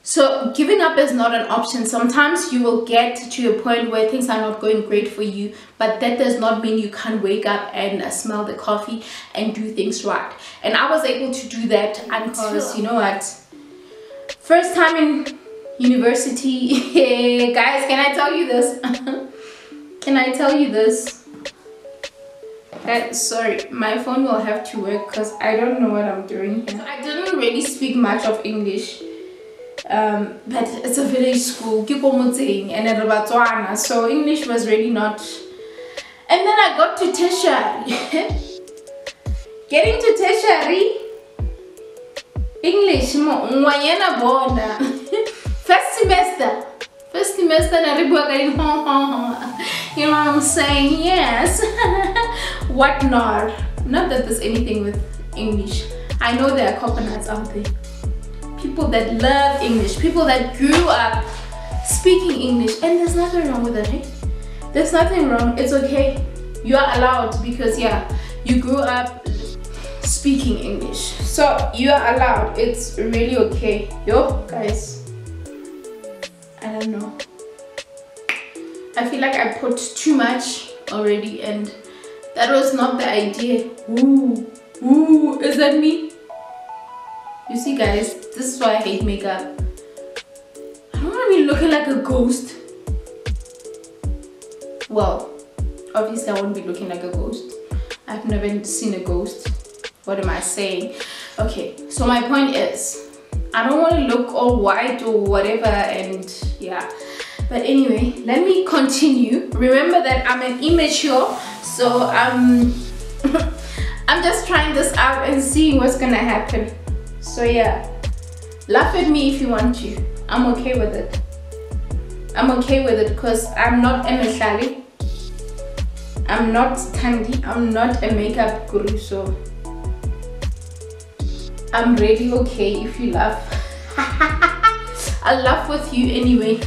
So giving up is not an option. Sometimes you will get to a point where things are not going great for you, but that does not mean you can't wake up and smell the coffee and do things right. And I was able to do that until, you know what, first time in university. Guys, can I tell you this? Can I tell you this? Sorry, my phone will have to work because I don't know what I'm doing here. So I didn't really speak much of English. But it's a village school, and at Botswana, so English was really not. And then I got to tertiary. Getting to tertiary, English, first semester, you know what I'm saying? Yes. What not? Not that there's anything with English. I know there are coconuts out there. People that love English, people that grew up speaking English, and there's nothing wrong with it, hey? There's nothing wrong, it's okay. You are allowed because yeah, you grew up speaking English. So you are allowed, it's really okay. Yo, guys, I don't know. I feel like I put too much already and that was not the idea. Ooh, is that me? You see guys, this is why I hate makeup. I don't want to be looking like a ghost. Well, obviously I won't be looking like a ghost. I've never seen a ghost. What am I saying? Okay, so my point is, I don't want to look all white or whatever and yeah. But anyway, let me continue. Remember that I'm an immature, so I'm just trying this out and seeing what's gonna happen. So yeah, laugh at me if you want to. I'm okay with it. I'm okay with it because I'm not Emehlali. I'm not Tandy. I'm not a makeup guru, so I'm really okay if you laugh. I'll laugh with you anyway.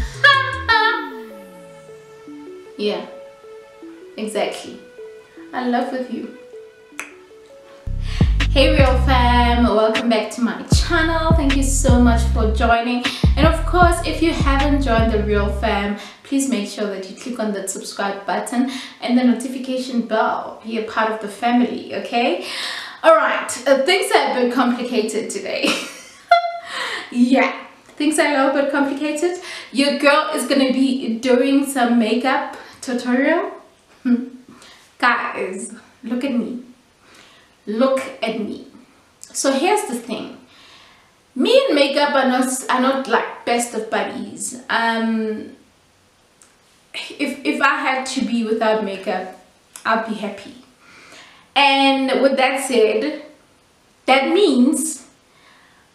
Yeah, exactly. I'll laugh with you. Hey Real Fam, welcome back to my channel. Thank you so much for joining, and of course if you haven't joined the Real Fam, please make sure that you click on that subscribe button and the notification bell. Be a part of the family, okay? All right, things are a bit complicated today. Yeah, things are a little bit complicated. Your girl is gonna be doing some makeup tutorial. Guys, look at me. Look at me. So here's the thing. Me and makeup are not like best of buddies. If I had to be without makeup, I'd be happy. And with that said, that means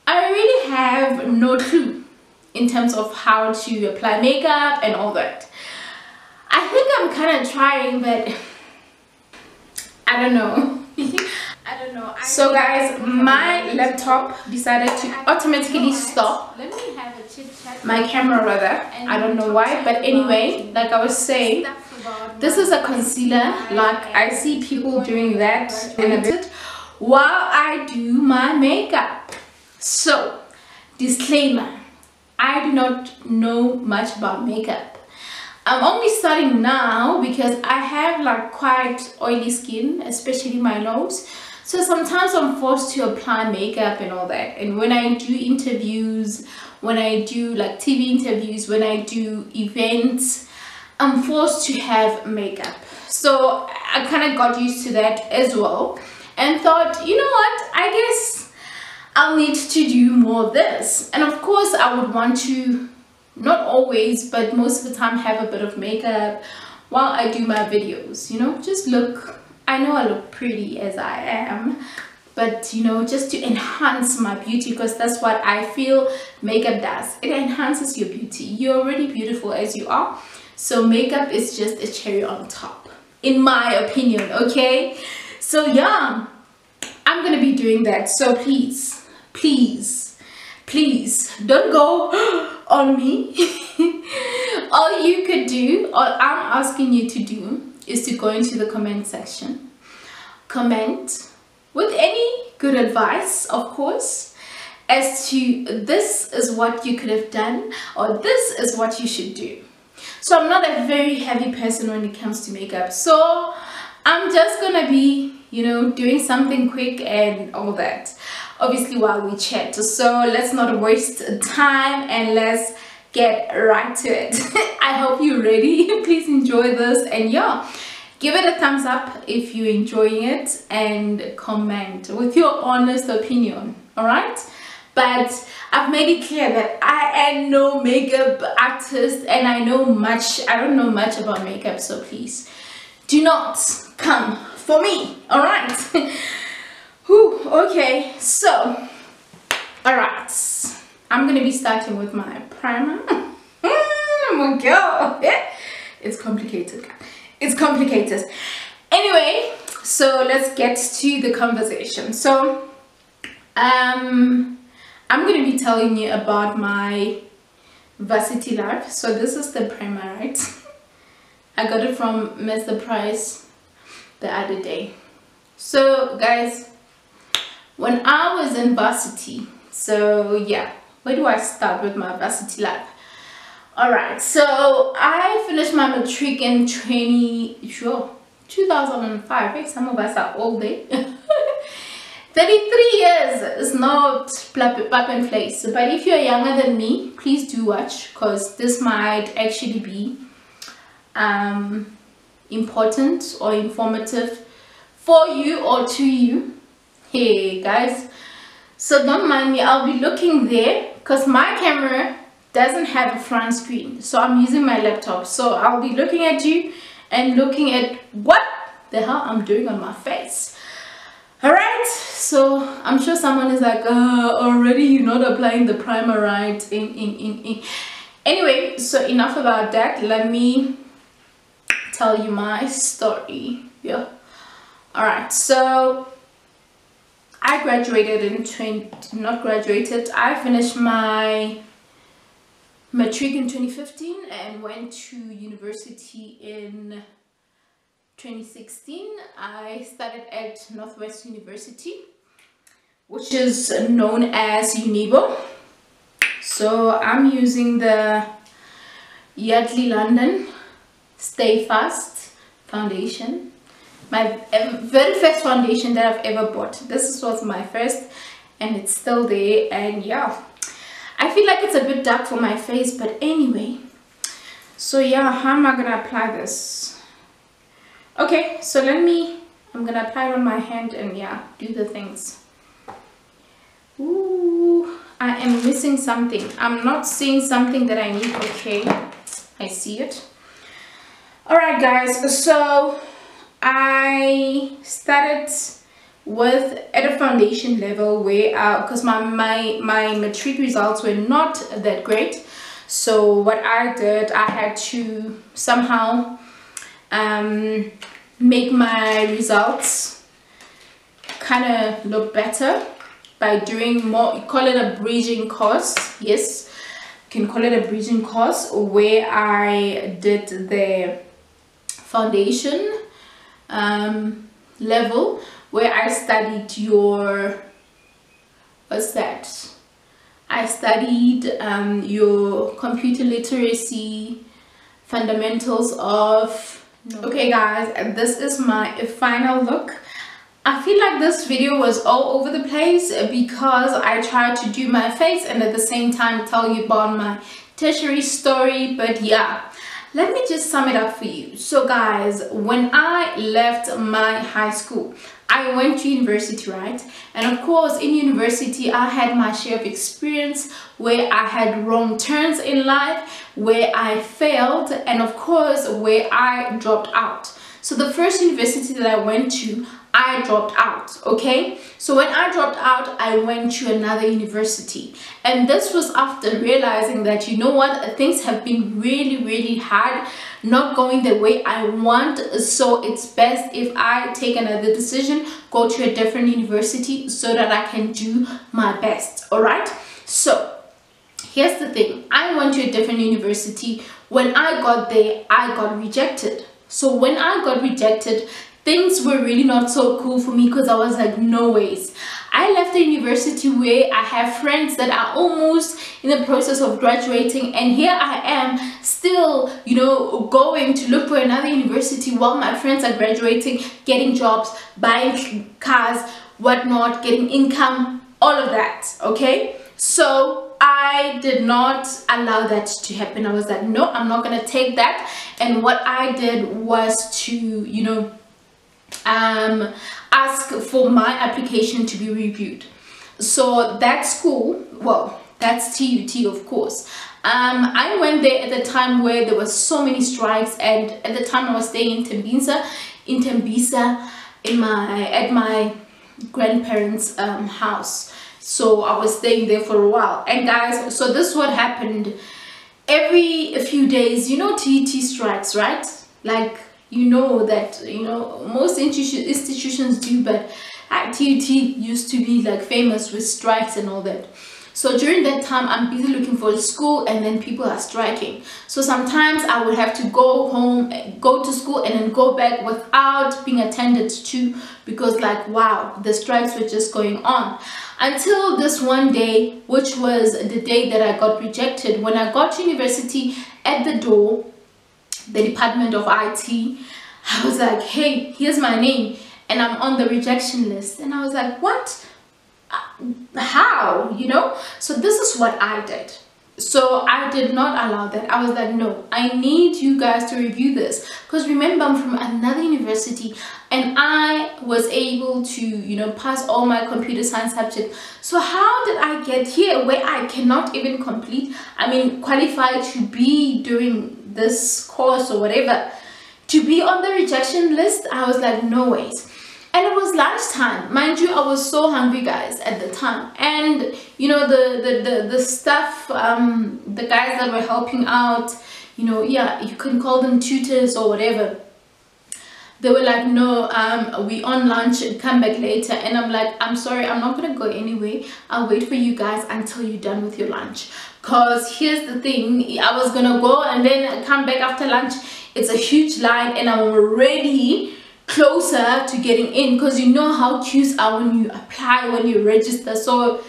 I really have no clue in terms of how to apply makeup and all that. I think I'm kind of trying, but I don't know. I don't know. So guys, my laptop decided to automatically stop. Let me have a chit chat. My camera rather. I don't know why, but anyway, like I was saying, this is a concealer. Like I see people doing that in a bit while I do my makeup. So, disclaimer, I do not know much about makeup. I'm only starting now because I have like quite oily skin, especially my nose. So sometimes I'm forced to apply makeup and all that. And when I do interviews, when I do like TV interviews, when I do events, I'm forced to have makeup. So I kind of got used to that as well and thought, you know what, I guess I'll need to do more of this. And of course I would want to, not always, but most of the time, have a bit of makeup while I do my videos, you know, just look, I know I look pretty as I am, but you know, just to enhance my beauty, because that's what I feel makeup does. It enhances your beauty. You're already beautiful as you are, so makeup is just a cherry on top, in my opinion, okay? So yeah, I'm gonna be doing that. So please don't go on me. All you could do, all I'm asking you to do, is to go into the comment section, comment with any good advice, of course, as to this is what you could have done or this is what you should do. So I'm not a very heavy person when it comes to makeup, so I'm just gonna be, you know, doing something quick and all that, obviously, while we chat. So let's not waste time and let's get right to it. I hope you're ready. Please enjoy this, and yeah, give it a thumbs up if you're enjoying it and comment with your honest opinion. All right, but I've made it clear that I am no makeup artist and I don't know much about makeup, so please do not come for me. All right. Whew, okay, so all right, I'm gonna be starting with my primer. Oh my god, it's complicated. It's complicated. Anyway, so let's get to the conversation. So I'm going to be telling you about my Varsity life. So this is the primer, right? I got it from Mr. Price the other day. So guys, when I was in Varsity, so yeah, where do I start with my Varsity life? Alright, so I finished my matric in 2005. Hey, some of us are old, eh? 33 years is not plug and place, but if you're younger than me, please do watch, because this might actually be important or informative for you or to you. Hey guys, so don't mind me, I'll be looking there because my camera doesn't have a front screen, so I'm using my laptop, so I'll be looking at you and looking at what the hell I'm doing on my face. Alright, so I'm sure someone is like, already you're not applying the primer right. Anyway, so enough about that. Let me tell you my story. Yeah. Alright, so I graduated in I finished my matric in 2015 and went to university in 2016. I studied at Northwest University, which is known as UNIBO. So I'm using the Yardley London Stay Fast foundation, my very first foundation that I've ever bought. This was my first and it's still there, and yeah, I feel like it's a bit dark for my face, but anyway. So yeah, how am I gonna apply this? Okay, so I'm gonna apply it on my hand and yeah, do the things. Ooh, I am missing something. I'm not seeing something that I need. Okay, I see it. Alright guys, so I started with at a foundation level where because my matric results were not that great. So what I did, I had to somehow make my results kind of look better by doing more. You call it a bridging course. Yes, you can call it a bridging course, where I did the foundation level, where I studied I studied your computer literacy, fundamentals of. Okay guys, this is my final look. I feel like this video was all over the place because I tried to do my face and at the same time tell you about my tertiary story, but yeah, let me just sum it up for you. So guys, when I left my high school, I went to university, right? And of course, in university, I had my share of experience where I had wrong turns in life, where I failed, and of course, where I dropped out. So the first university that I went to, I dropped out, okay? So when I dropped out, I went to another university. And this was after realizing that, you know what, things have been really hard, not going the way I want. So it's best if I take another decision, go to a different university so that I can do my best, all right? So here's the thing. I went to a different university. When I got there, I got rejected. So when I got rejected, things were really not so cool for me because I was like, no ways. I left the university where I have friends that are almost in the process of graduating, and here I am still, you know, going to look for another university while my friends are graduating, getting jobs, buying cars, whatnot, getting income, all of that. Okay, so I did not allow that to happen. I was like, no, I'm not gonna take that. And what I did was to, you know, ask for my application to be reviewed. So that school, well, that's TUT, of course. I went there at the time where there was so many strikes, and at the time I was staying in Tembisa, at my grandparents' house. So I was staying there for a while. And guys, so this is what happened. Every few days, you know, TUT strikes, right? Like, you know that, you know, most institutions do, but TUT used to be like famous with strikes and all that. So during that time, I'm busy looking for a school, and then people are striking. So sometimes I would have to go home, go to school, and then go back without being attended to, because like, wow, the strikes were just going on. Until this one day, which was the day that I got rejected. When I got to university, at the door, the Department of IT, I was like, hey, here's my name, and I'm on the rejection list. And I was like, what? How? You know? So this is what I did. So I did not allow that. I was like, no, I need you guys to review this, because remember, I'm from another university, and I was able to, you know, pass all my computer science subjects. So how did I get here where I cannot even complete, qualify to be doing this course or whatever, to be on the rejection list? I was like, no ways. And it was lunchtime, mind you. I was so hungry, guys, at the time. And you know, the staff, the guys that were helping out, you know, yeah, you can call them tutors or whatever, they were like, no, we on lunch, come back later. And I'm like, I'm sorry, I'm not gonna go anyway. I'll wait for you guys until you're done with your lunch. Because here's the thing, I was gonna go and then come back after lunch. It's a huge line, and I'm already closer to getting in, because you know how queues are when you apply, when you register. So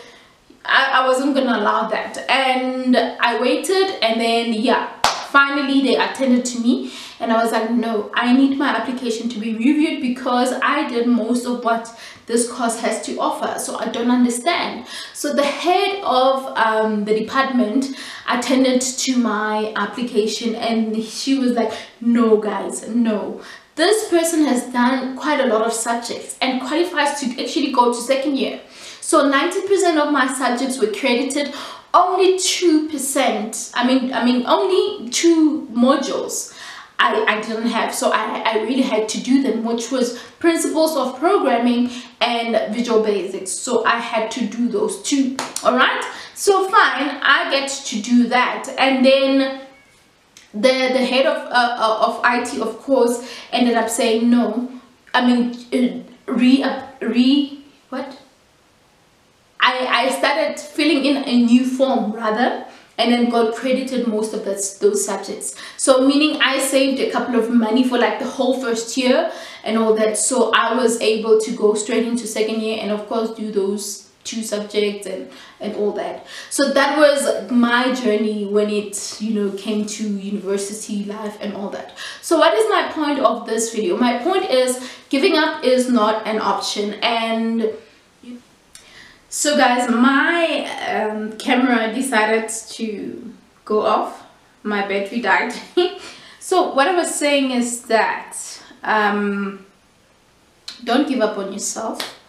I wasn't gonna allow that, and I waited, and then yeah, finally they attended to me, and I was like, no, I need my application to be reviewed, because I did most of what this course has to offer, so I don't understand. So the head of the department attended to my application, and she was like, no guys, no, this person has done quite a lot of subjects and qualifies to actually go to second year. So 90% of my subjects were credited, only 2%, only 2 modules I didn't have. So I really had to do them, which was principles of programming and visual basics. So I had to do those 2. All right, so fine, I get to do that. And then the head of IT, of course, ended up saying no. I started filling in a new form rather, and then got credited most of those subjects. So meaning I saved a couple of money for like the whole first year and all that. So I was able to go straight into second year, and of course do those 2 subjects and all that. So that was my journey when it, you know, came to university life and all that. So what is my point of this video? My point is, giving up is not an option. And so guys, my camera decided to go off, my battery died. So what I was saying is that don't give up on yourself.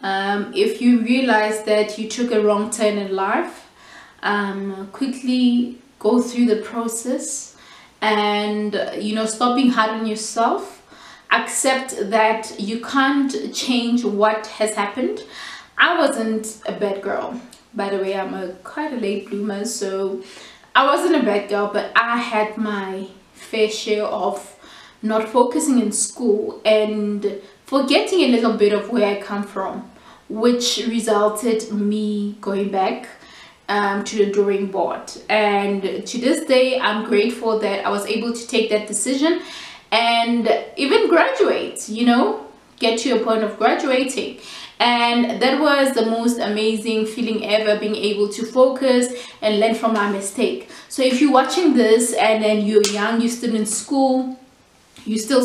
If you realize that you took a wrong turn in life, quickly go through the process, and you know, stop being hard on yourself. Accept that you can't change what has happened. I wasn't a bad girl, by the way. I'm quite a late bloomer, so I wasn't a bad girl, but I had my fair share of not focusing in school and forgetting a little bit of where I come from, which resulted me going back to the drawing board. And to this day, I'm grateful that I was able to take that decision and even graduate, you know, get to a point of graduating. And that was the most amazing feeling ever, being able to focus and learn from my mistake. So if you're watching this and then you're young, you're still in school, you still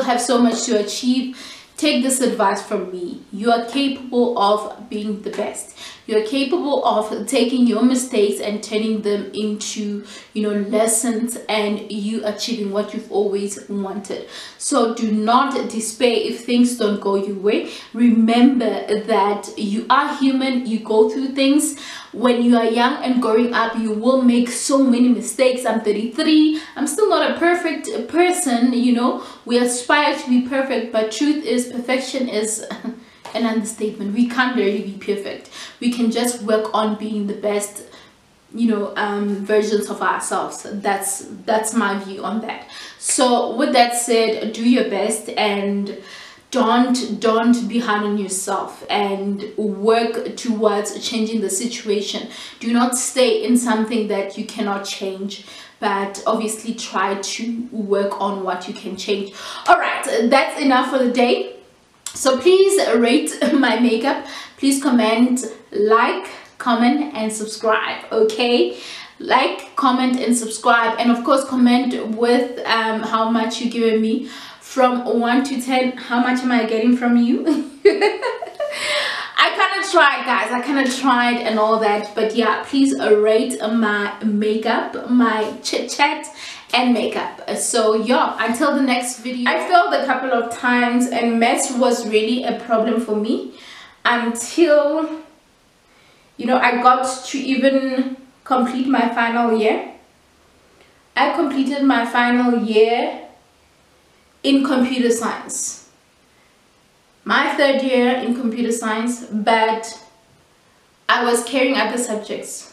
have so much to achieve, take this advice from me. You are capable of being the best. You're capable of taking your mistakes and turning them into, lessons, and you achieving what you've always wanted. So do not despair if things don't go your way. Remember that you are human. You go through things. When you are young and growing up, you will make so many mistakes. I'm 33. I'm still not a perfect person. We aspire to be perfect, but truth is, perfection is an understatement. We can't really be perfect. We can just work on being the best versions of ourselves. That's my view on that. So with that said, do your best and don't be hard on yourself, and work towards changing the situation. Do not stay in something that you cannot change, but obviously try to work on what you can change. All right, that's enough for the day. So please rate my makeup. Please comment, like, comment, and subscribe. Okay, like, comment, and subscribe, and of course comment with how much you're giving me. From 1 to 10, how much am I getting from you? I kind of tried, guys. I kind of tried and all that, but yeah, please rate my makeup, my chit chat and makeup. So yeah, until the next video. I failed a couple of times, and maths was really a problem for me until I got to even complete my final year. I completed my final year in computer science, my 3rd year in computer science, but I was carrying other subjects.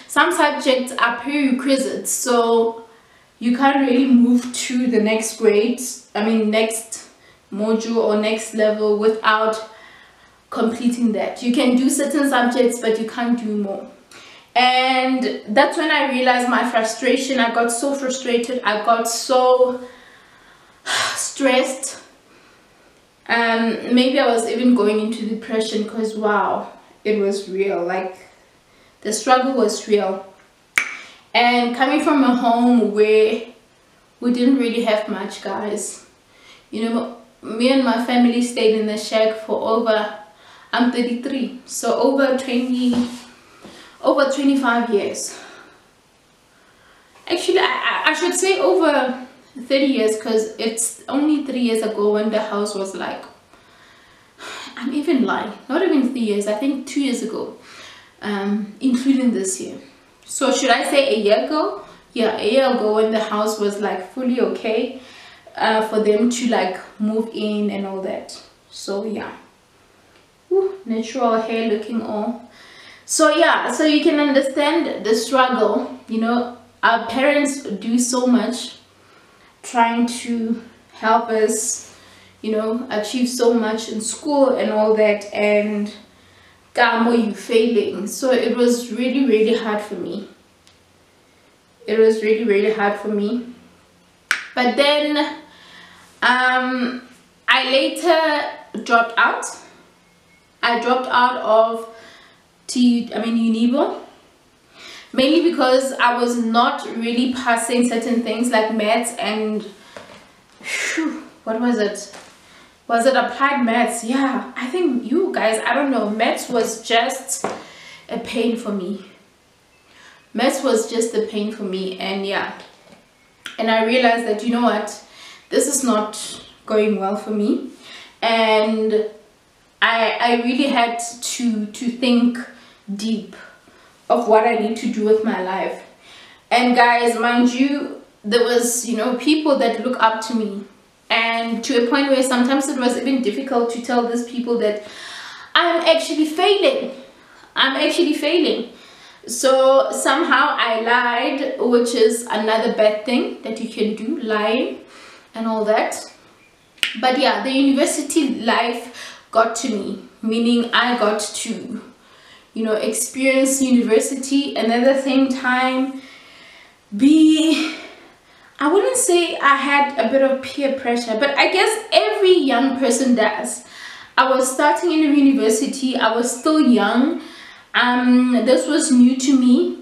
Some subjects are prerequisites, so you can't really move to the next grade, next module or next level without completing that. You can do certain subjects, but you can't do more. And that's when I realized my frustration. I got so frustrated. I got so stressed. Maybe I was even going into depression, because wow, it was real. Like, the struggle was real. And coming from a home where we didn't really have much, guys. Me and my family stayed in the shack for over, I'm 33, so over 25 years. Actually, I should say over 30 years, because it's only 3 years ago when the house was like, I'm even lying, not even 3 years, I think 2 years ago, including this year. So should I say a year ago? Yeah, a year ago, when the house was like fully okay for them to like move in and all that. So yeah. Ooh, natural hair looking all. So yeah, so you can understand the struggle. Our parents do so much trying to help us, achieve so much in school and all that, and you failing. So it was really, really hard for me. It was really, really hard for me. But then I later dropped out. I dropped out of Unibo, mainly because I was not really passing certain things like maths and what was it? Was it applied maths? Yeah, I think you guys, I don't know, maths was just a pain for me. Maths was just a pain for me, and yeah, and I realized that, what, this is not going well for me, and I really had to think deep of what I need to do with my life. And guys, mind you, there was people that look up to me, and to a point where sometimes it was even difficult to tell these people that I'm actually failing. So somehow I lied, which is another bad thing that you can do, lying and all that. But yeah, the university life got to me, meaning I got to experience university, and at the same time I wouldn't say I had a bit of peer pressure, but I guess every young person does. I was starting in a university. I was still young. This was new to me.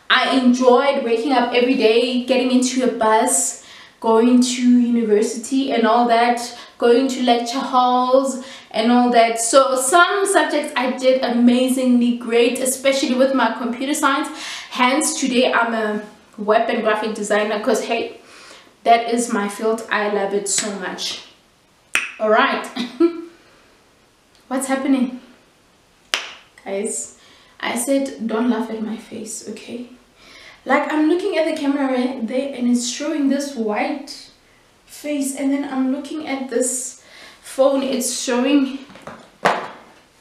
I enjoyed waking up every day, getting into a bus, going to university and all that, going to lecture halls and all that. So some subjects I did amazingly great, especially with my computer science. Hence today I'm a web and graphic designer, because hey, that is my field. I love it so much. All right. What's happening, guys? I said don't laugh at my face, okay? Like, I'm looking at the camera right there and it's showing this white face, and then I'm looking at this phone, it's showing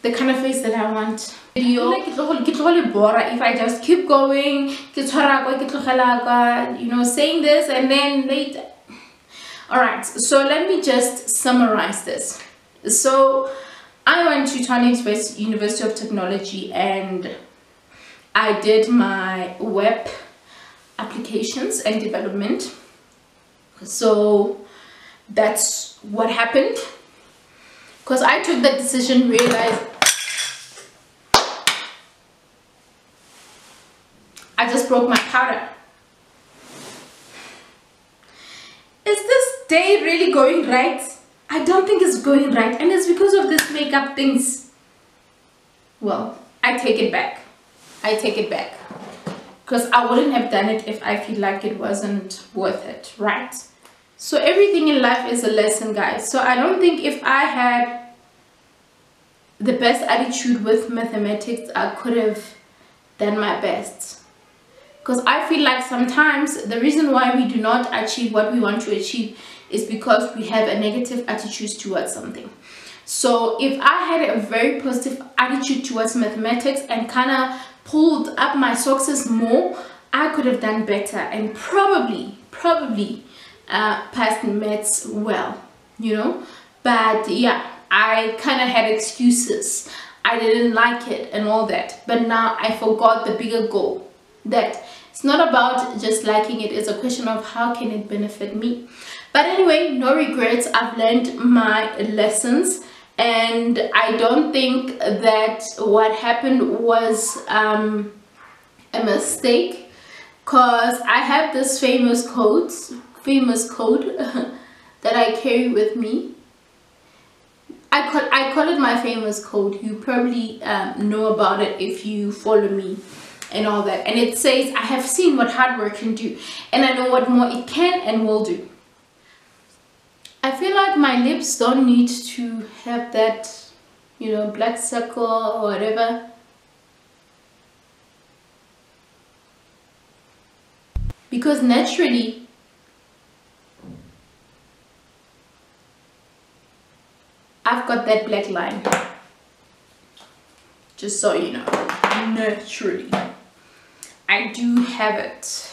the kind of face that I want. Video like if I just keep going, you know, saying this and then later. All right, so let me just summarize this. So I went to Tshwane University of Technology and I did my web applications and development. So that's what happened, because I took that decision, realized I just broke my powder. Is this day really going right? I don't think it's going right, and it's because of this makeup things. Well, I take it back. I take it back, because I wouldn't have done it if I feel like it wasn't worth it, right? So everything in life is a lesson, guys. So I don't think if I had the best attitude with mathematics, I could have done my best. Because I feel like sometimes the reason why we do not achieve what we want to achieve is because we have a negative attitude towards something. So if I had a very positive attitude towards mathematics and kind of pulled up my socks more, I could have done better and probably passed maths well, you know. But yeah, I kind of had excuses. I didn't like it and all that. But now I forgot the bigger goal, that it's not about just liking it, it's a question of how can it benefit me. But anyway, no regrets. I've learned my lessons, and I don't think that what happened was a mistake, because I have this famous code that I carry with me. I call it my famous code. You probably know about it if you follow me and all that. And it says, I have seen what hard work can do, and I know what more it can and will do. I feel like my lips don't need to have that, you know, black circle or whatever. Because naturally, I've got that black line. Just so you know, naturally, I do have it.